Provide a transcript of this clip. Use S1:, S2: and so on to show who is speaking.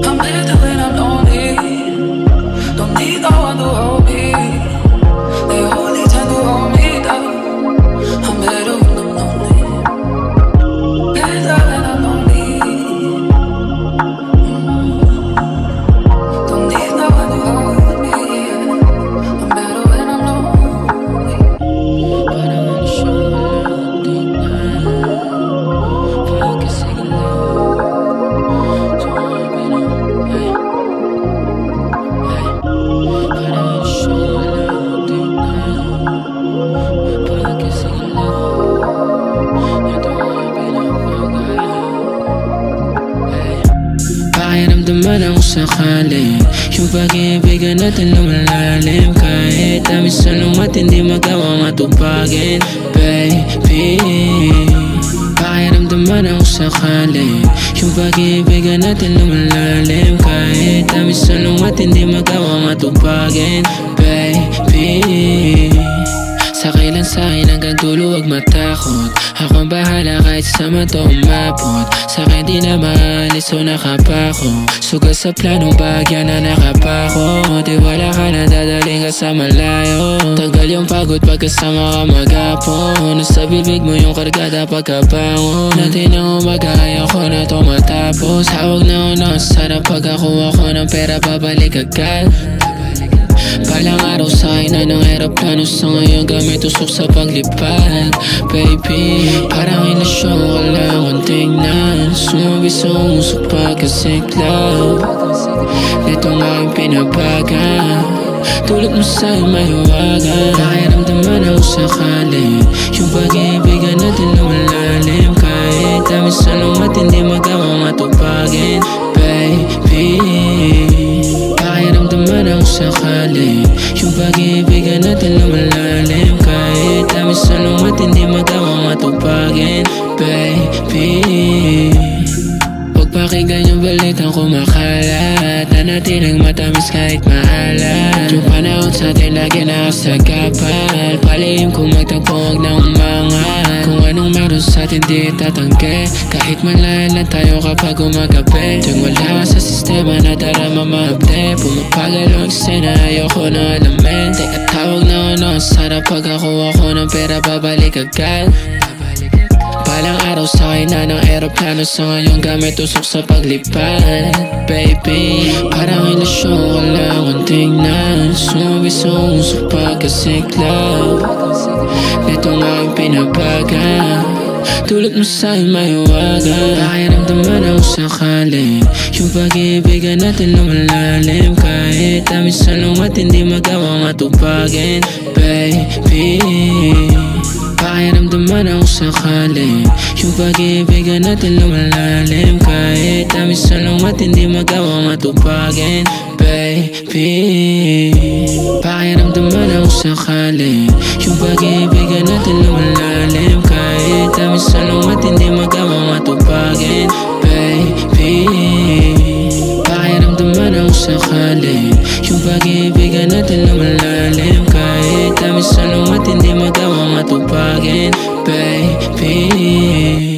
S1: I'm better when I'm lonely. Don't need no one to hold me. They only tend to hold me down. I'm better when I'm lonely. Better when I'm lonely. Don't need no one to hold me. I'm better when I'm lonely. But I wanna show you tonight. Focusing love.
S2: Pakiramdaman ako sakali yung pag-ibigan natin lumalalim. Kahit dami sa lungat hindi magawa matupagin, baby. Pakiramdaman ako sakali yung pag-ibigan natin lumalalim. Kahit dami sa lungat hindi magawa matupagin, baby. Sakay lang sa'kin hanggang dulo, wag matakot. Ako ang bahala kahit sa mata umabot. Sa'kin di na maalis o nakapako. Sugat sa planong bagya na nakapako. Tiwala ka na dadaling ka sa malayo. Tagal yung pagod pagkasama ka maghapon. Nasa bibig mo yung kargada pagkabangon. Natin ang umaga ayoko na to matapos. Hawag na una sana pagkakuha ko ng pera babalik agad. Palang araw sa'kin na ng aeroplano. Sa ngayon gamit usok sa paglipad, baby. Parang ilasyon ko lang kung tingnan. Sumabi sa usok pagkasiklab. Netong aking pinabaga. Tulad mo sa'yo may huwagan. Pakiramdaman ako sakali yung pag-ibigan natin lumalalim. Kahit dami sa lungat hindi magawa matupagin, baby. Pakiramdaman ako sakali yung pag-ibigan natin lumalalim. Kahit dami sa lungat hindi magawa matupagin, baby. Huwag pakinggan yung balitang kumakalat na natin ang matamis kahit maalat. Yung panahon sa'tin lagi nakasagapal. Palihim kung magtagpo huwag na umangat. Kung anong meron sa'tin di tatangke. Kahit malayan lang tayo kapag umagabi. Tuwing wala ka sa sistema na darama maable. Pumapagal ang eksena ayoko na alamin. Teka tawag na ano sana pagkakuha ko ng pera babalik agad. Palang araw sa'kin na ng aeroplano. Sa ngayon gamit usok sa paglipad, baby. Parang ilasyon ko lang kung tingnan. Sumabi sa usok pagkasiklab. Netong aking pinabaga. Tulad mo sa'kin may huwagan. Pakiramdaman ako sakali yung pag-ibigan natin lumalalim. Kahit dami sa lungat hindi magawa matupagin, baby. Pakiramdaman ako sakali yung pag-ibigan natin lumalalim. Kahit dami sa lungat hindi magawa matupagin, baby. Pakiramdaman ako sakali yung pag-ibigan natin lumalalim. Kahit dami sa lungat hindi magawa matupagin, baby. Pakiramdaman ako sakali yung pag-ibigan natin lumalalim. Kahit dami sa lungat hindi magawa matupagin, baby.